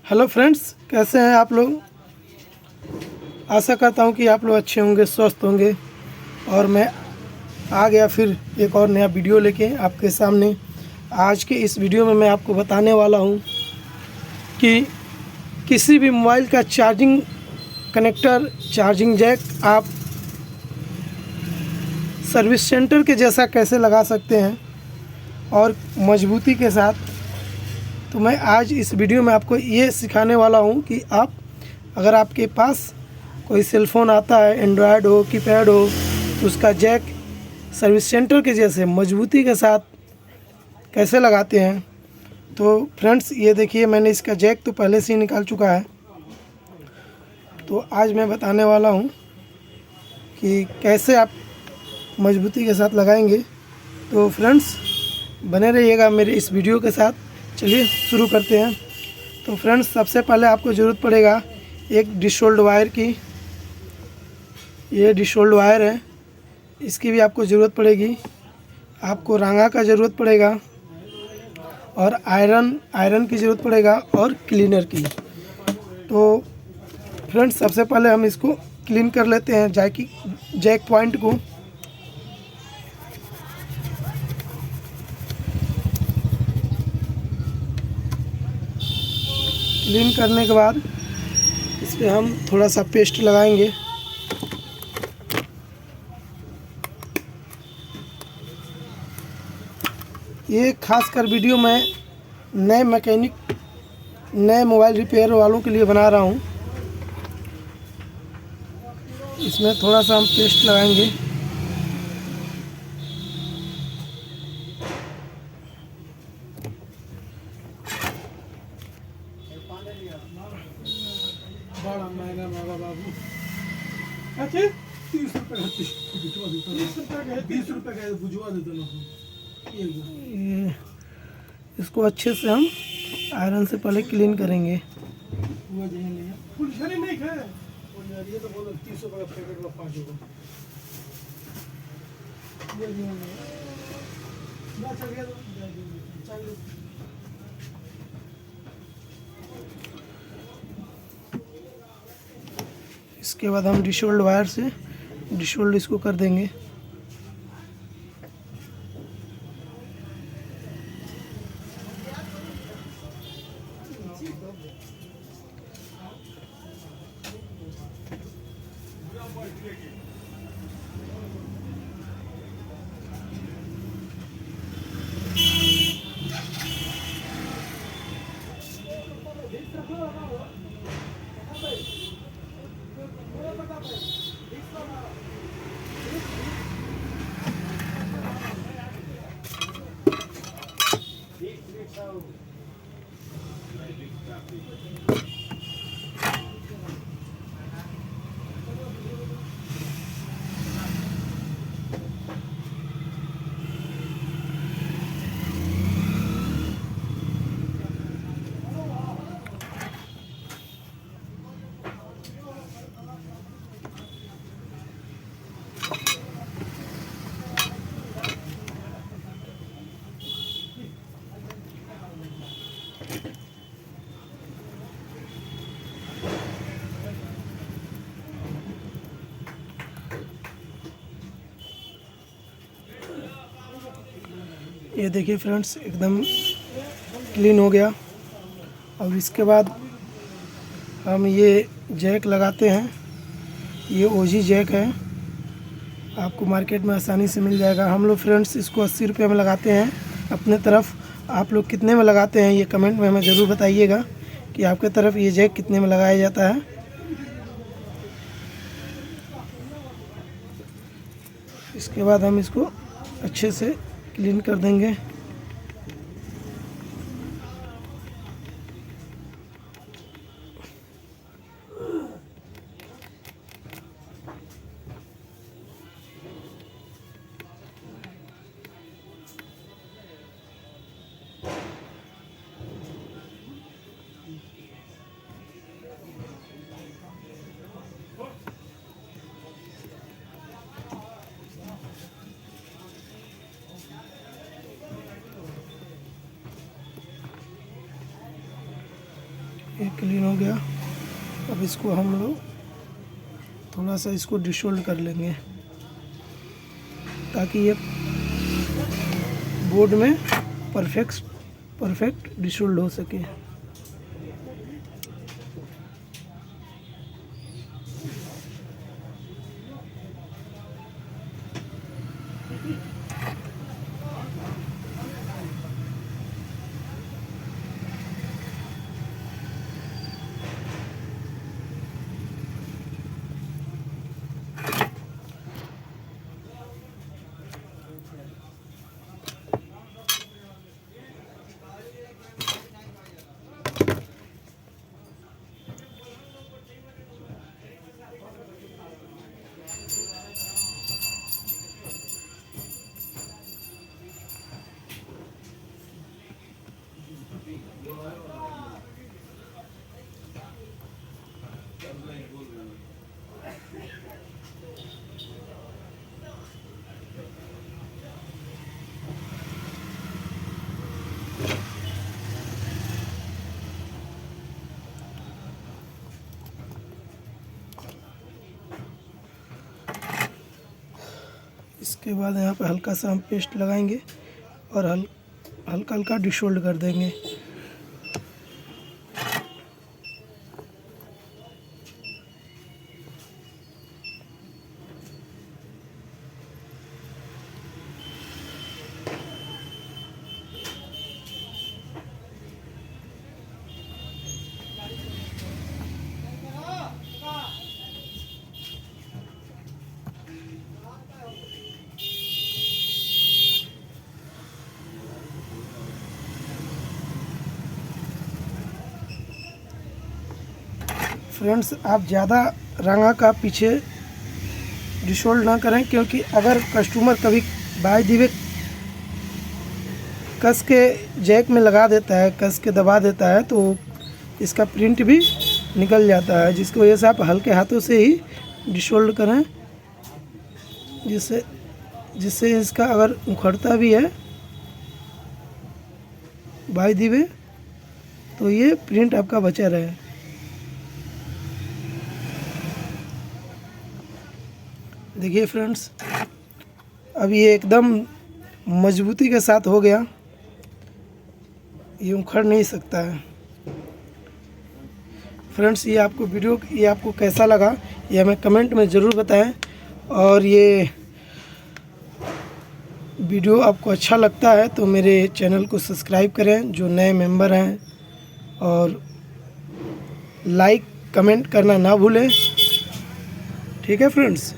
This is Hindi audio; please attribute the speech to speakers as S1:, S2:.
S1: हेलो फ्रेंड्स, कैसे हैं आप लोग। आशा करता हूं कि आप लोग अच्छे होंगे, स्वस्थ होंगे। और मैं आ गया फिर एक और नया वीडियो लेके आपके सामने। आज के इस वीडियो में मैं आपको बताने वाला हूं कि किसी भी मोबाइल का चार्जिंग कनेक्टर, चार्जिंग जैक आप सर्विस सेंटर के जैसा कैसे लगा सकते हैं और मजबूती के साथ। तो मैं आज इस वीडियो में आपको ये सिखाने वाला हूँ कि आप अगर आपके पास कोई सेलफ़ोन आता है, एंड्रॉयड हो, कीपैड हो, तो उसका जैक सर्विस सेंटर के जैसे मजबूती के साथ कैसे लगाते हैं। तो फ्रेंड्स, ये देखिए, मैंने इसका जैक तो पहले से ही निकाल चुका है। तो आज मैं बताने वाला हूँ कि कैसे आप मजबूती के साथ लगाएंगे। तो फ्रेंड्स, बने रहिएगा मेरे इस वीडियो के साथ। चलिए शुरू करते हैं। तो फ्रेंड्स, सबसे पहले आपको ज़रूरत पड़ेगा एक डिशोल्ड वायर की। ये डिशोल्ड वायर है, इसकी भी आपको ज़रूरत पड़ेगी। आपको रांगा का ज़रूरत पड़ेगा और आयरन की ज़रूरत पड़ेगा और क्लीनर की। तो फ्रेंड्स, सबसे पहले हम इसको क्लीन कर लेते हैं, जैक पॉइंट को। क्लीन करने के बाद इस पर हम थोड़ा सा पेस्ट लगाएंगे। ये खासकर वीडियो मैं नए मोबाइल रिपेयर वालों के लिए बना रहा हूँ। इसमें थोड़ा सा हम पेस्ट लगाएंगे। बड़ा महंगा बाबू। अच्छा, 30 रुपये का 30 रुपये का 20 रुपये का बुझवा देते लोग। इसको अच्छे से हम आयरन से पहले क्लीन करेंगे। ये तो बोलो 30 रुपये का पैकेट में 5 रुपये। इसके बाद हम डिशोल्ड वायर से डिशोल्ड इसको कर देंगे। ये देखिए फ्रेंड्स, एकदम क्लीन हो गया। अब इसके बाद हम ये जैक लगाते हैं। ये ओजी जैक है, आपको मार्केट में आसानी से मिल जाएगा। हम लोग फ्रेंड्स इसको 80 रुपये में लगाते हैं अपने तरफ। आप लोग कितने में लगाते हैं ये कमेंट में हमें ज़रूर बताइएगा कि आपके तरफ ये जैक कितने में लगाया जाता है। इसके बाद हम इसको अच्छे से क्लीन कर देंगे। ये क्लीन हो गया। अब इसको हम लोग थोड़ा सा इसको डिसोल्ड कर लेंगे ताकि ये बोर्ड में परफेक्ट डिसोल्ड हो सके। इसके बाद यहाँ पे हल्का सा हम पेस्ट लगाएंगे और हल्का हल्का डिसोल्ड कर देंगे। फ्रेंड्स, आप ज़्यादा रंगा का पीछे डिसोल्ड ना करें, क्योंकि अगर कस्टमर कभी बाय दी वे कस के जैक में लगा देता है, कस के दबा देता है, तो इसका प्रिंट भी निकल जाता है, जिसकी वजह से आप हल्के हाथों से ही डिसोल्ड करें, जिससे इसका अगर उखड़ता भी है बाय दी वे तो ये प्रिंट आपका बचा रहे। देखिए फ्रेंड्स, अब ये एकदम मजबूती के साथ हो गया, ये उखड़ नहीं सकता है। फ्रेंड्स, ये आपको कैसा लगा ये हमें कमेंट में ज़रूर बताएं, और ये वीडियो आपको अच्छा लगता है तो मेरे चैनल को सब्सक्राइब करें जो नए मेंबर हैं, और लाइक कमेंट करना ना भूलें। ठीक है फ्रेंड्स।